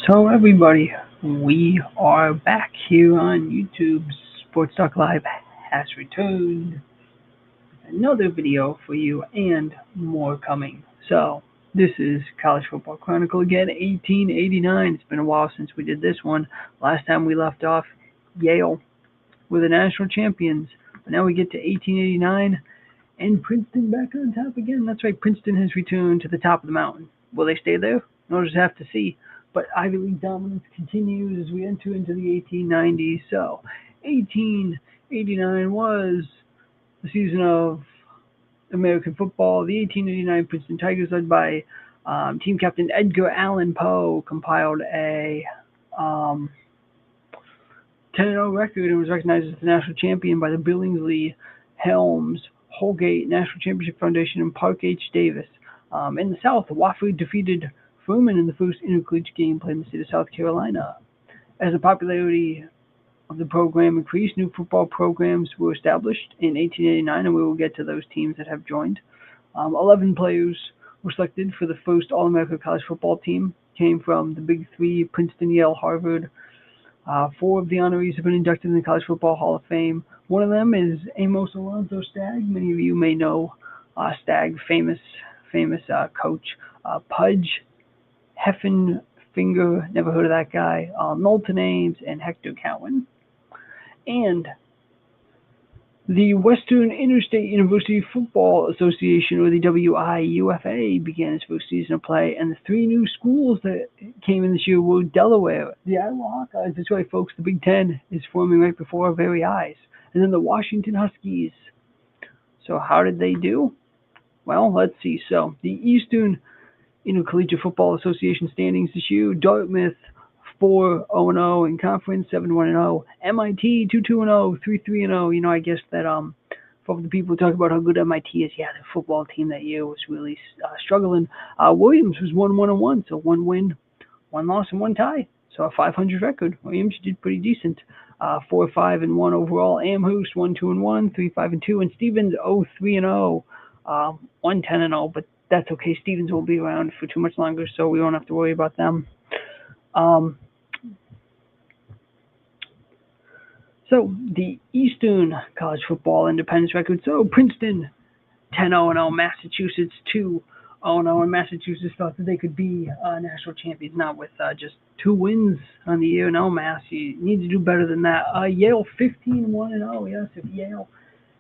So everybody, we are back here on YouTube. Sports Talk Live has returned. Another video for you and more coming. So this is College Football Chronicle again, 1889. It's been a while since we did this one. Last time we left off, Yale were the national champions. But now we get to 1889 and Princeton back on top again. That's right, Princeton has returned to the top of the mountain. Will they stay there? We'll just have to see. But Ivy League dominance continues as we enter into the 1890s. So 1889 was the season of American football. The 1889 Princeton Tigers, led by team captain Edgar Allan Poe, compiled a 10-0 record and was recognized as the national champion by the Billingsley, Helms, Holgate National Championship Foundation and Park H. Davis. In the South, Wofford defeated Furman in the first intercollegiate game played in the state of South Carolina. As the popularity of the program increased, new football programs were established in 1889, and we will get to those teams that have joined. 11 players were selected for the first All-America college football team. Came from the Big Three, Princeton, Yale, Harvard. 4 of the honorees have been inducted in the College Football Hall of Fame. One of them is Amos Alonzo Stagg. Many of you may know Stagg, famous coach. Pudge Heffenfinger, never heard of that guy. Knowlton Ames and Hector Cowan. And the Western Interstate University Football Association, or the WIUFA, began its first season of play, and the 3 new schools that came in this year were Delaware, the Iowa Hawkeyes, that's right folks, the Big Ten is forming right before our very eyes, and then the Washington Huskies. So how did they do? Well, let's see. So the Eastern Intercollegiate Football Association standings this year: Dartmouth 4-0 in conference, 7-1-0. MIT 2-2-0, 3-3-0. You know, I guess that for the people who talk about how good MIT is, yeah, the football team that year was really struggling. Williams was 1-1-1, so 1 win, 1 loss, and 1 tie. So a 500 record. Williams did pretty decent. 4-5-1 overall. Amherst 1-2-1, 3-5-2, and Stevens 0-3-0, 1-10-0. But that's okay. Stevens won't be around for too much longer, so we won't have to worry about them. So the Eastern College Football Independence record. So Princeton 10-0, Massachusetts 2-0, and Massachusetts thought that they could be national champions, not with just 2 wins on the year. No, Mass, you need to do better than that. Yale 15-1-0. Yes, if Yale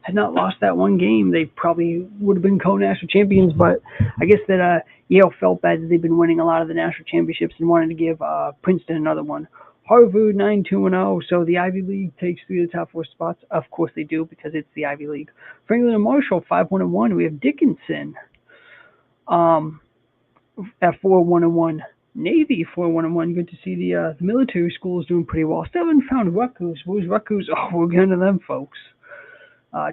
had not lost that one game, they probably would have been co-national champions, but I guess that Yale felt bad that they've been winning a lot of the national championships and wanted to give Princeton another one. Harvard 9-2-0, so the Ivy League takes 3 of the top 4 spots. Of course they do, because it's the Ivy League. Franklin and Marshall 5-1-1. We have Dickinson at 4-1-1. Navy 4-1-1. Good to see the military schools doing pretty well. Still haven't found Rutgers. Where's Rutgers? Oh, we're getting to them, folks.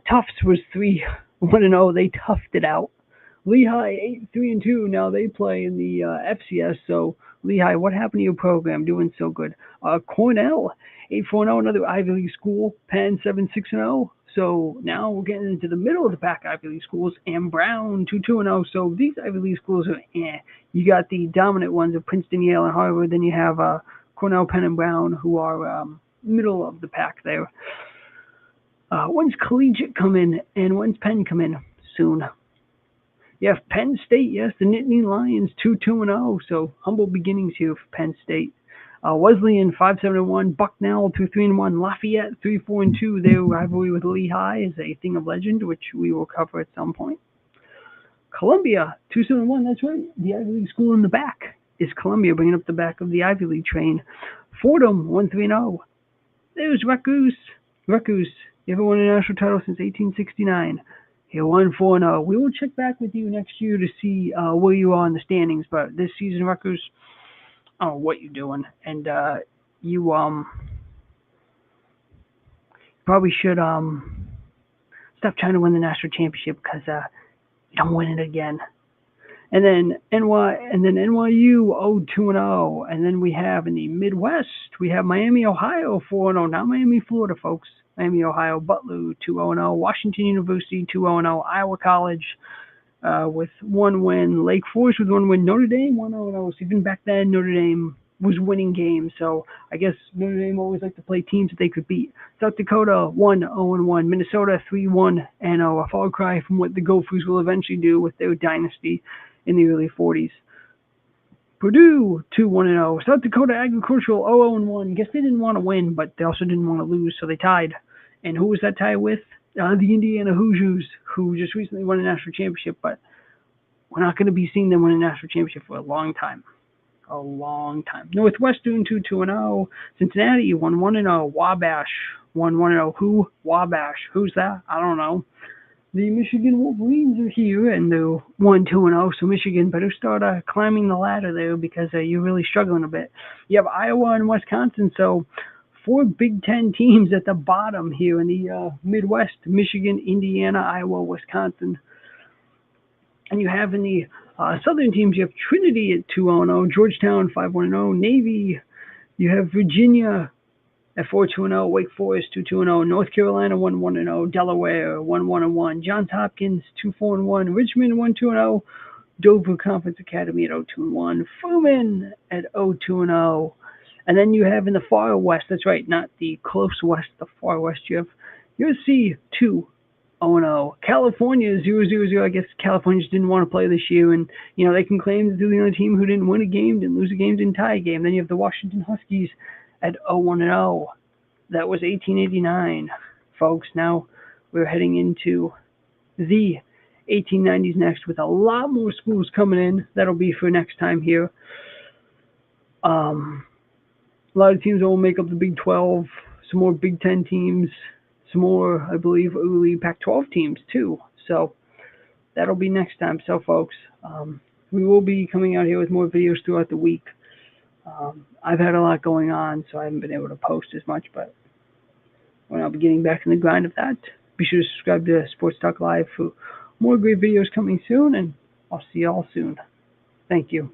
Tufts was 3-1-0. They toughed it out. Lehigh 8-3-2. Now they play in the FCS. So Lehigh, what happened to your program? Doing so good. Cornell 8-4-0. Another Ivy League school. Penn 7-6-0. So now we're getting into the middle of the pack Ivy League schools. And Brown 2-2-0. So these Ivy League schools are You got the dominant ones of Princeton, Yale, and Harvard. Then you have Cornell, Penn, and Brown, who are middle of the pack there. When's Collegiate come in, and when's Penn come in? Soon. Yeah, Penn State, yes, the Nittany Lions 2-2-0, so humble beginnings here for Penn State. Wesleyan 5-7-1, Bucknell 2-3-1, Lafayette 3-4-2. Their rivalry with Lehigh is a thing of legend, which we will cover at some point. Columbia 2-7-1, that's right. The Ivy League school in the back is Columbia, bringing up the back of the Ivy League train. Fordham 1-3-0. There's Rutgers. You ever won a national title since 1869. You're 1-4-0. We will check back with you next year to see where you are in the standings. But this season, Rutgers, I don't know what you're doing, and you probably should stop trying to win the national championship, because you don't win it again. And then NYU 0-2-0, and then we have in the Midwest we have Miami, Ohio 4-0. Not Miami, Florida, folks. Miami, Ohio, Butler 2-0, Washington University 2-0, Iowa College with 1 win, Lake Forest with 1 win, Notre Dame 1-0. So even back then, Notre Dame was winning games. So I guess Notre Dame always liked to play teams that they could beat. South Dakota 1-0-1, Minnesota 3-1, and a far cry from what the Gophers will eventually do with their dynasty in the early 40s. Purdue 2-1-0. South Dakota Agricultural 0-1. Guess they didn't want to win, but they also didn't want to lose, so they tied. And who was that tie with? The Indiana Hoosiers, who just recently won a national championship, but we're not going to be seeing them win a national championship for a long time. A long time. Northwestern 2-0. Cincinnati 1-0. Wabash 1-0. Who? Wabash. Who's that? I don't know. The Michigan Wolverines are here, and they're 1-2-0, so Michigan better start climbing the ladder there because you're really struggling a bit. You have Iowa and Wisconsin, so 4 Big Ten teams at the bottom here in the Midwest: Michigan, Indiana, Iowa, Wisconsin. And you have in the Southern teams, you have Trinity at 2-0, Georgetown 5-1-0, Navy. You have Virginia at 4-2-0, Wake Forest 2-2-0, North Carolina 1-1-0, Delaware 1-1-1, Johns Hopkins 2-4-1, Richmond 1-2-0, Dover Conference Academy at 0-2-1, Furman at 0-2-0. And then you have in the far west, that's right, not the close west, the far west, you have USC 2-0. California 0-0-0. I guess California just didn't want to play this year, and they can claim that they're the only team who didn't win a game, didn't lose a game, didn't tie a game. Then you have the Washington Huskies at 0-1-0. That was 1889, folks. Now we're heading into the 1890s next with a lot more schools coming in. That'll be for next time here. A lot of teams that will make up the Big 12, some more Big 10 teams, some more, I believe, early Pac-12 teams too. So that'll be next time. So, folks, we will be coming out here with more videos throughout the week. I've had a lot going on, so I haven't been able to post as much, but when I'll be getting back in the grind of that, be sure to subscribe to Sports Talk Live for more great videos coming soon, and I'll see you all soon. Thank you.